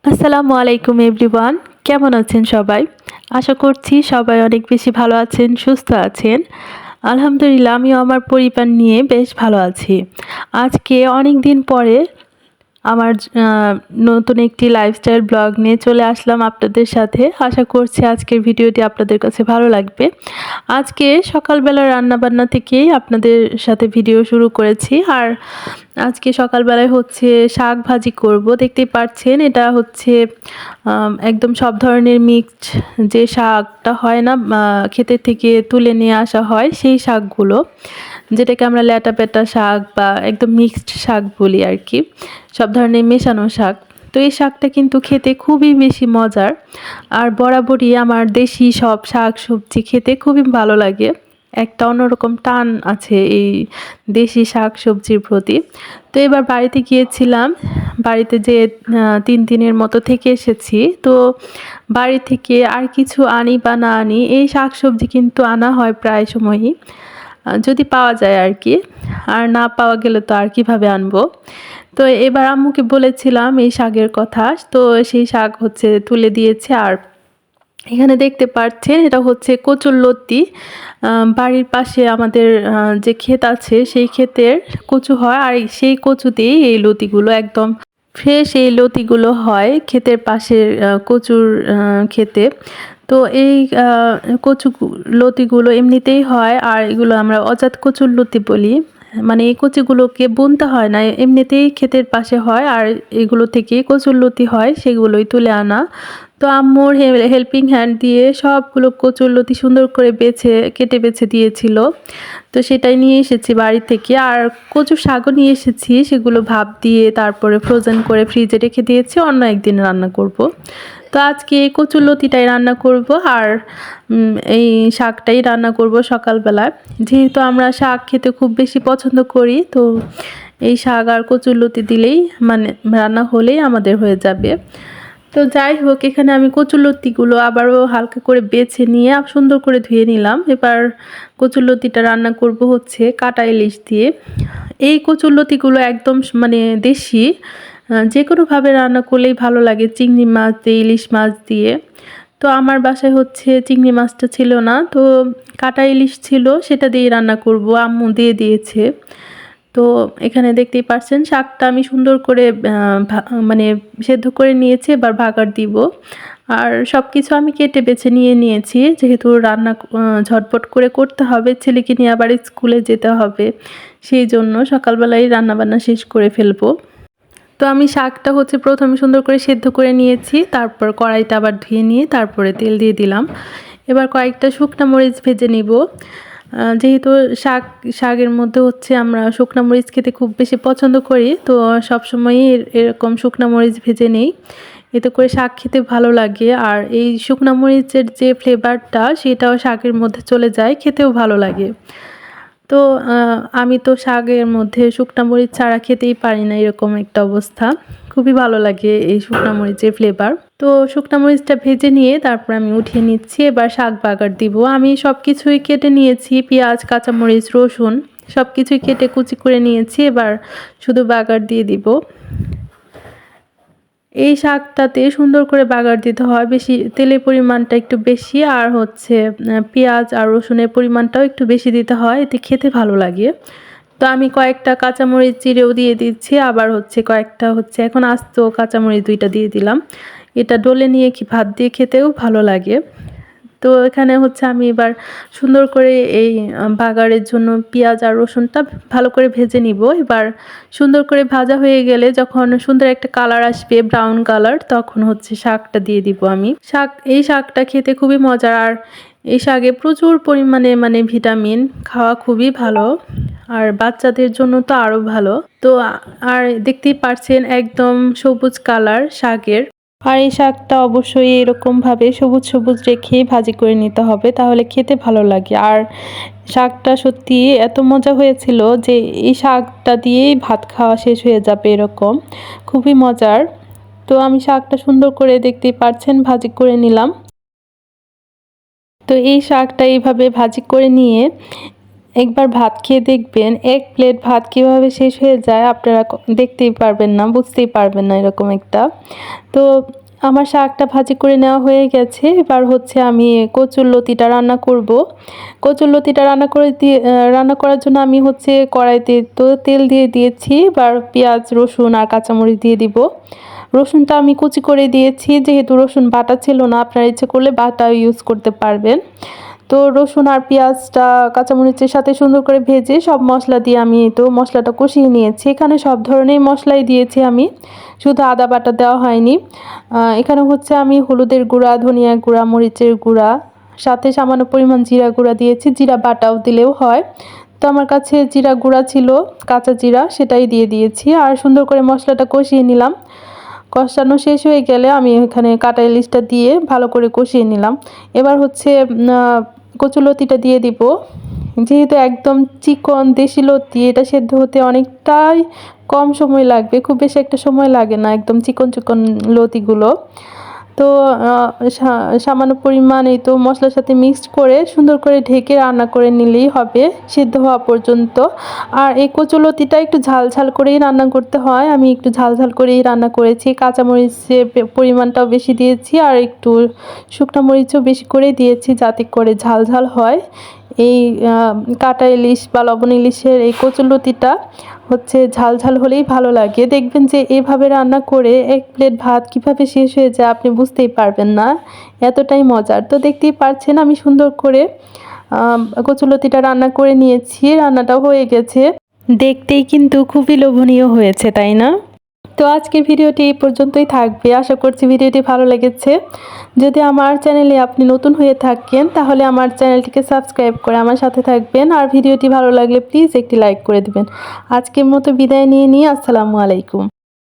আসসালামু আলাইকুম এভরিওয়ান, কেমন আছেন সবাই? আশা করছি সবাই অনেক বেশি ভালো আছেন, সুস্থ আছেন। আলহামদুলিল্লাহ আমিও আমার পরিবার নিয়ে বেশ ভালো আছি। আজকে অনেক দিন পরে আমার নতুন একটি লাইফস্টাইল ব্লগ নিয়ে চলে আসলাম আপনাদের সাথে। আশা করছি আজকের ভিডিওটি আপনাদের কাছে ভালো লাগবে। আজকে সকালবেলা রান্নাবান্না থেকেই আপনাদের সাথে ভিডিও শুরু করেছি। আর আজকে সকালবেলায় হচ্ছে শাক ভাজি করব। দেখতেই পাচ্ছেন এটা হচ্ছে একদম সব ধরনের মিক্সড যে শাকটা হয় না, ক্ষেতের থেকে তুলে নিয়ে আসা হয় সেই শাকগুলো, যেটাকে আমরা ল্যাটা পেটা শাক বা একদম মিক্সড শাক বলি আর কি, সব ধরনের মেশানো শাক। তো এই শাকটা কিন্তু খেতে খুবই বেশি মজার, আর বরাবরই আমার দেশি সব শাক সবজি খেতে খুবই ভালো লাগে। একটা অন্যরকম টান আছে এই দেশি শাক সবজির প্রতি। তো এবার বাড়িতে গিয়েছিলাম, বাড়িতে যে 3 দিনের মতো থেকে এসেছি। তো বাড়ি থেকে আর কিছু আনি বা না আনি, এই শাক সবজি কিন্তু আনা হয় প্রায় সময়ই, যদি পাওয়া যায় আর কি। আর না পাওয়া গেলে তো আর কিভাবে আনবো। তো এবার আম্মুকে বলেছিলাম এই শাকের কথা, তো সেই শাক হচ্ছে তুলে দিয়েছে। আর এখানে দেখতে পাচ্ছেন এটা হচ্ছে কচুরলতি। বাড়ির পাশে আমাদের যে ক্ষেত আছে সেই ক্ষেতের কচু হয়, আর সেই কচুতেই এই লতিগুলো একদম ফ্রেশ, এই লতিগুলো হয় ক্ষেতের পাশের কচুর ক্ষেতে। তো এই কচু লতিগুলো এমনিতেই হয়, আর এগুলো আমরা অজাত কচুর লতি বলি। মানে এই কচুগুলোকে বুনতে হয় না, এমনিতেই ক্ষেতের পাশে হয়, আর এগুলো থেকে কচুর লতি হয়, সেগুলোই তুলে আনা। তো আম্মুর হেল্পিং হ্যান্ড দিয়ে সবগুলো কচুরলতি সুন্দর করে কেটে বেছে দিয়েছিল। তো সেটাই নিয়ে এসেছি বাড়ি থেকে। আর কচুর শাকও নিয়ে এসেছি, সেগুলো ভাপ দিয়ে তারপরে ফ্রোজেন করে ফ্রিজে রেখে দিয়েছি, অন্য একদিন রান্না করব। তো আজকে এই কচুরলতিটাই রান্না করব, আর এই শাকটাই রান্না করব সকালবেলায়। যেহেতু আমরা শাক খেতে খুব বেশি পছন্দ করি, তো এই শাক আর কচুরলতি দিলেই মানে রান্না হলেই আমাদের হয়ে যাবে। তো যাই হোক, এখানে আমি কচুরলতিগুলো আবারও হালকা করে বেছে নিয়ে সুন্দর করে ধুয়ে নিলাম। এবার কচুরলতিটা রান্না করব হচ্ছে কাটা ইলিশ দিয়ে। এই কচুরলতিগুলো একদম মানে দেশি, যে কোনোভাবে রান্না করলেই ভালো লাগে, চিংড়ি মাছ দিয়ে, ইলিশ মাছ দিয়ে। তো আমার বাসায় হচ্ছে চিংড়ি মাছটা ছিল না, তো কাটা ইলিশ ছিল, সেটা দিয়ে রান্না করব, আম্মু দিয়ে দিয়েছে। তো এখানে দেখতেই পাচ্ছেন শাকটা আমি সুন্দর করে মানে সেদ্ধ করে নিয়েছি, এবার ভাগার দিব। আর সব কিছু আমি কেটে বেছে নিয়েছি, যেহেতু রান্না ঝটপট করে করতে হবে, ছেলেকে নিয়ে আবার স্কুলে যেতে হবে, সেই জন্য সকালবেলায় রান্নাবান্না শেষ করে ফেলবো। তো আমি শাকটা হচ্ছে প্রথমে সুন্দর করে সেদ্ধ করে নিয়েছি, তারপর কড়াইটা আবার ধুয়ে নিয়ে তারপরে তেল দিয়ে দিলাম। এবার কয়েকটা শুকনো মরিচ ভেজে নিব। যেহেতু শাকের মধ্যে হচ্ছে আমরা শুকনো মরিচ খেতে খুব বেশি পছন্দ করি, তো সবসময়ই এরকম শুকনো মরিচ ভেজে নেই, এতে করে শাক খেতে ভালো লাগে। আর এই শুকনো মরিচের যে ফ্লেভারটা, সেটাও শাকের মধ্যে চলে যায়, খেতেও ভালো লাগে। তো আমি তো শাকের মধ্যে শুকনা মরিচ ছাড়া খেতেই পারি না, এরকম একটা অবস্থা। খুবই ভালো লাগে এই শুকনা মরিচের ফ্লেভার। তো শুকনা মরিচটা ভেজে নিয়ে তারপর আমি উঠিয়ে নিচ্ছি। এবার শাক বাগার দিব। আমি সব কিছুই কেটে নিয়েছি, পেঁয়াজ, কাঁচামরিচ, রসুন সব কিছুই কেটে কুচি করে নিয়েছি। এবার শুধু বাগার দিয়ে দিব। এই শাকটাতে সুন্দর করে বাগার দিতে হয়, বেশি তেলের পরিমাণটা একটু বেশি, আর হচ্ছে পেঁয়াজ আর রসুনের পরিমাণটাও একটু বেশি দিতে হয়, এতে খেতে ভালো লাগে। তো আমি কয়েকটা কাঁচামরিচ চিড়েও দিয়ে দিচ্ছি, আবার হচ্ছে কয়েকটা হচ্ছে এখন আস্ত কাঁচামরিচ 2টা দিয়ে দিলাম। এটা ডলে নিয়ে ভাত দিয়ে খেতেও ভালো লাগে। তো এখানে হচ্ছে আমি এবার সুন্দর করে এই বাগারের জন্য পেঁয়াজ আর রসুনটা ভালো করে ভেজে নিব। এবার সুন্দর করে ভাজা হয়ে গেলে যখন সুন্দর একটা কালার আসবে, ব্রাউন কালার, তখন হচ্ছে শাকটা দিয়ে দিব আমি। এই শাকটা খেতে খুবই মজার, আর এই শাকে প্রচুর পরিমাণে মানে ভিটামিন, খাওয়া খুবই ভালো, আর বাচ্চাদের জন্য তো আরও ভালো। তো আর দেখতেই পারছেন একদম সবুজ কালার শাকের। আর এই শাকটা অবশ্যই এরকমভাবে সবুজ সবুজ রেখে ভাজি করে নিতে হবে, তাহলে খেতে ভালো লাগে। আর শাকটা সত্যি এত মজা হয়েছিল যে এই শাকটা দিয়েই ভাত খাওয়া শেষ হয়ে যাবে এরকম, খুবই মজার। তো আমি শাকটা সুন্দর করে দেখতেই পাচ্ছেন ভাজি করে নিলাম। তো এই শাকটা এইভাবে ভাজি করে নিয়ে একবার ভাত খেয়ে দেখবেন, এক প্লেট ভাত কীভাবে শেষ হয়ে যায় আপনারা দেখতেই পারবেন না, বুঝতেই পারবেন না এরকম একটা। তো আমার শাকটা ভাজি করে নেওয়া হয়ে গেছে। এবার হচ্ছে আমি কচুরলতিটা রান্না করব। কচুরলতিটা রান্না করার জন্য আমি হচ্ছে কড়াইতে তো তেল দিয়ে দিয়েছি। এবার পেঁয়াজ, রসুন আর কাঁচামরিচ দিয়ে দিব। রসুনটা আমি কুচি করে দিয়েছি, যেহেতু রসুন বাটা ছিল না, আপনারা ইচ্ছে করলে বাটা ইউজ করতে পারবেন। তো রসুন আর পেঁয়াজটা কাঁচামরিচের সাথে সুন্দর করে ভেজে সব মশলা দিয়ে আমি তো মশলাটা কষিয়ে নিয়েছি। এখানে সব ধরনের মশলাই দিয়েছি আমি, শুধু আদা বাটা দেওয়া হয়নি। এখানে হচ্ছে আমি হলুদের গুঁড়া, ধনিয়া গুঁড়া, মরিচের গুঁড়া, সাথে সামান্য পরিমাণ জিরা গুঁড়া দিয়েছি। জিরা বাটাও দিলেও হয়, তো আমার কাছে জিরা গুঁড়া ছিল, কাঁচা জিরা, সেটাই দিয়ে দিয়েছি। আর সুন্দর করে মশলাটা কষিয়ে নিলাম। কষানো শেষ হয়ে গেলে আমি এখানে কাটা ইলিশটা দিয়ে ভালো করে কষিয়ে নিলাম। এবার হচ্ছে কচুলতিটা দিয়ে দিব। যেহেতু একদম চিকন দেশি লতি, এটা সেদ্ধ হতে অনেকটাই কম সময় লাগবে, খুব বেশি একটা সময় লাগে না, একদম চিকন চিকন লতিগুলো। তো সামান্য পরিমাণ এই তো মশলার সাথে মিক্সড করে সুন্দর করে ঢেকে রান্না করে নিলেই হবে সিদ্ধ হওয়া পর্যন্ত। আর এই কচুলতিটা একটু ঝাল ঝাল করেই রান্না করতে হয়, আমি একটু ঝাল ঝাল করেই রান্না করেছি। কাঁচামরিচের পরিমাণটাও বেশি দিয়েছি, আর একটু শুকনো মরিচও বেশি করেই দিয়েছি, যাতে করে ঝাল ঝাল হয়। এই কাটা ইলিশ বা লবণ ইলিশের এই কচুলতিটা হচ্ছে ঝাল ঝাল হলেই ভালো লাগে। দেখবেন যে এভাবে রান্না করে এক প্লেট ভাত কীভাবে শেষ হয়ে যায় আপনি বুঝতেই পারবেন না, এতটাই মজার। তো দেখতেই পারছেন আমি সুন্দর করে কচুলতিটা রান্না করে নিয়েছি, রান্নাটাও হয়ে গেছে। দেখতেই কিন্তু খুবই লোভনীয় হয়েছে, তাই না? তো আজকের ভিডিওটি এই পর্যন্তই থাকবে। আশা করছি ভিডিওটি ভালো লেগেছে। যদি আমার চ্যানেলে আপনি নতুন হয়ে থাকেন, তাহলে আমার চ্যানেলটিকে সাবস্ক্রাইব করে আমার সাথে থাকবেন। আর ভিডিওটি ভালো লাগলে প্লিজ একটি লাইক করে দিবেন। আজকের মতো বিদায় নিয়ে আসসালামু আলাইকুম।